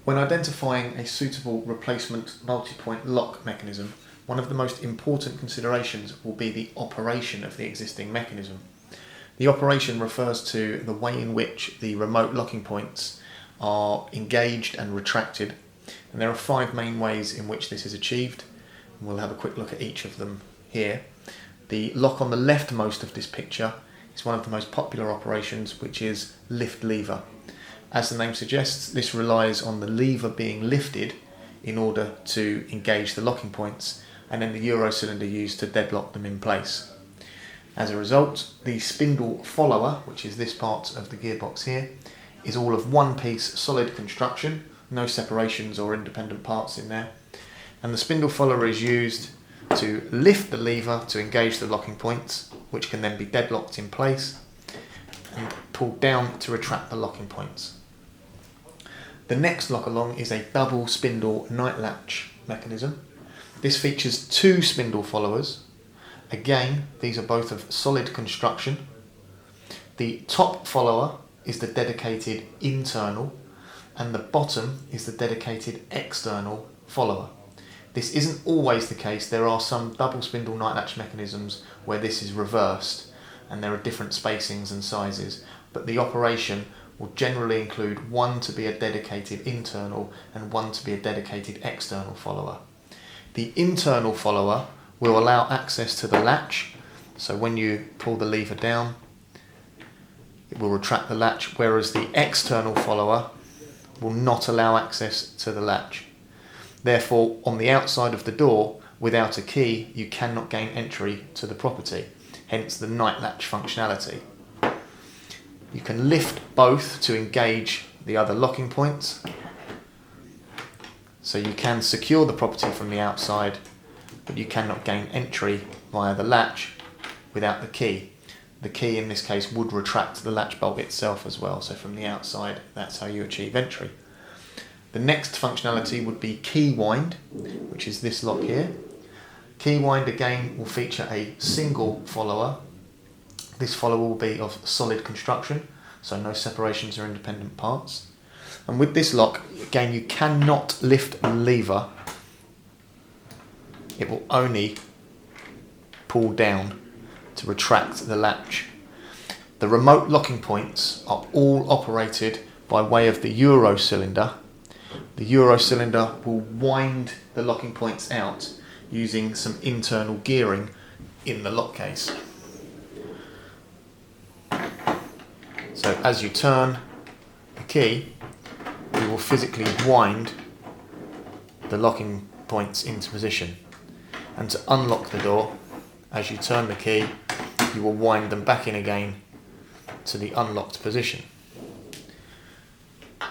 When identifying a suitable replacement multi-point lock mechanism, one of the most important considerations will be the operation of the existing mechanism. The operation refers to the way in which the remote locking points are engaged and retracted, and there are 5 main ways in which this is achieved. We'll have a quick look at each of them here. The lock on the leftmost of this picture is one of the most popular operations, which is lift lever. As the name suggests, this relies on the lever being lifted in order to engage the locking points, and then the Euro cylinder used to deadlock them in place. As a result, the spindle follower, which is this part of the gearbox here, is all of one piece solid construction, no separations or independent parts in there, and the spindle follower is used to lift the lever to engage the locking points, which can then be deadlocked in place, and pulled down to retract the locking points. The next lock along is a double spindle night latch mechanism. This features 2 spindle followers. Again, these are both of solid construction. The top follower is the dedicated internal, and the bottom is the dedicated external follower. This isn't always the case. There are some double spindle night latch mechanisms where this is reversed and there are different spacings and sizes, but the operation will generally include one to be a dedicated internal and one to be a dedicated external follower. The internal follower will allow access to the latch, so when you pull the lever down it will retract the latch, whereas the external follower will not allow access to the latch. Therefore, on the outside of the door, without a key, you cannot gain entry to the property, hence the night latch functionality. You can lift both to engage the other locking points, so you can secure the property from the outside, but you cannot gain entry via the latch without the key. The key in this case would retract the latch bolt itself as well, so from the outside that's how you achieve entry. The next functionality would be key wind, which is this lock here. Key wind again will feature a single follower. This follower will be of solid construction, so no separations or independent parts. And with this lock, again, you cannot lift the lever. It will only pull down to retract the latch. The remote locking points are all operated by way of the Euro cylinder. The Euro cylinder will wind the locking points out using some internal gearing in the lock case. So as you turn the key, you will physically wind the locking points into position. And to unlock the door, as you turn the key, you will wind them back in again to the unlocked position.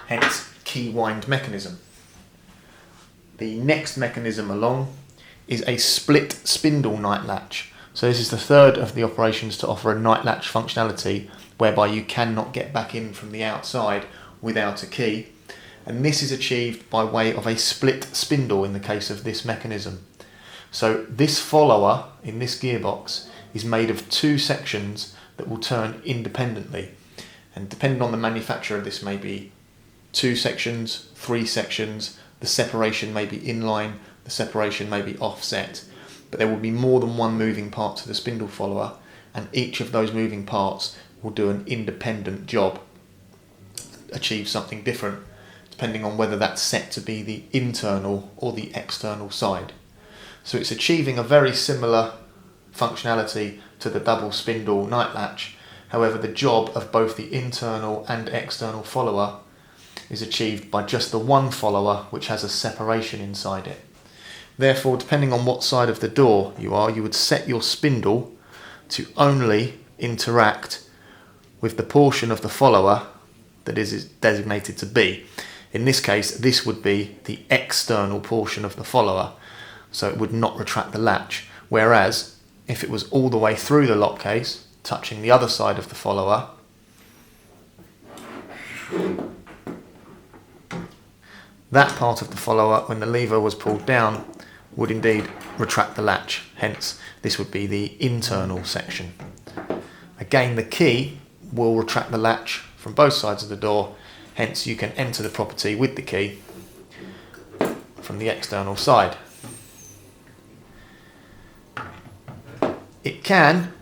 Hence, key wind mechanism. The next mechanism along is a split spindle night latch. So this is the third of the operations to offer a night latch functionality whereby you cannot get back in from the outside without a key. And this is achieved by way of a split spindle in the case of this mechanism. So this follower in this gearbox is made of 2 sections that will turn independently. And depending on the manufacturer, this may be 2 sections, 3 sections, the separation may be inline, the separation may be offset, but there will be more than one moving part to the spindle follower, and each of those moving parts will do an independent job, achieve something different, depending on whether that's set to be the internal or the external side. So it's achieving a very similar functionality to the double spindle night latch. However, the job of both the internal and external follower is achieved by just the one follower, which has a separation inside it. Therefore, depending on what side of the door you are, you would set your spindle to only interact with the portion of the follower that is designated to be. In this case, this would be the external portion of the follower, so it would not retract the latch. Whereas, if it was all the way through the lock case, touching the other side of the follower, that part of the follower, when the lever was pulled down, would indeed retract the latch. Hence, this would be the internal section. Again, the key will retract the latch from both sides of the door. Hence, you can enter the property with the key from the external side. It can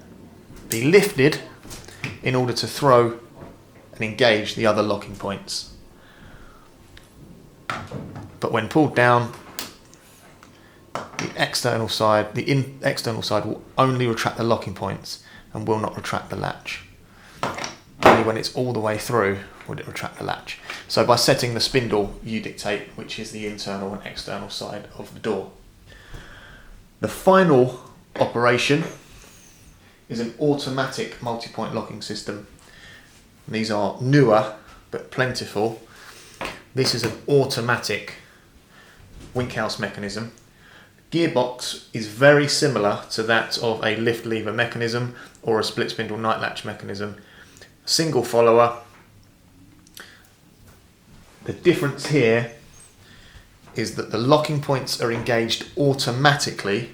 be lifted in order to throw and engage the other locking points. But when pulled down, the external side will only retract the locking points and will not retract the latch. Only when it's all the way through would it retract the latch. So by setting the spindle, you dictate which is the internal and external side of the door. The final operation is an automatic multi-point locking system. These are newer but plentiful. This is an automatic winkhouse mechanism. Gearbox is very similar to that of a lift lever mechanism or a split spindle night latch mechanism. Single follower. The difference here is that the locking points are engaged automatically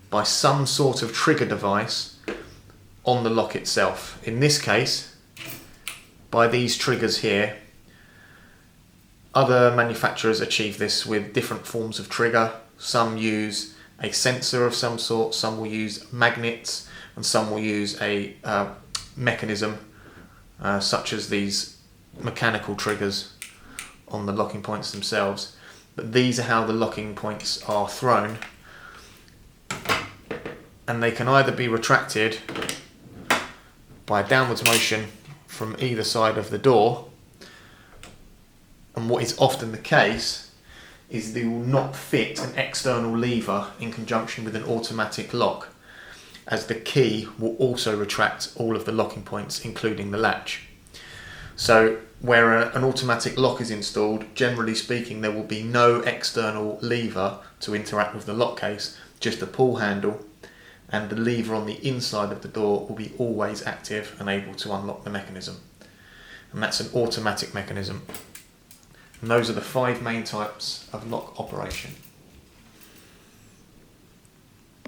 by some sort of trigger device on the lock itself. In this case, by these triggers here. Other manufacturers achieve this with different forms of trigger. Some use a sensor of some sort, some will use magnets, and some will use a mechanism such as these mechanical triggers on the locking points themselves. But these are how the locking points are thrown, and they can either be retracted by a downwards motion from either side of the door, and what is often the case is they will not fit an external lever in conjunction with an automatic lock, as the key will also retract all of the locking points, including the latch. So where an automatic lock is installed, generally speaking, there will be no external lever to interact with the lock case, just a pull handle, and the lever on the inside of the door will be always active and able to unlock the mechanism. And that's an automatic mechanism. And those are the 5 main types of lock operation.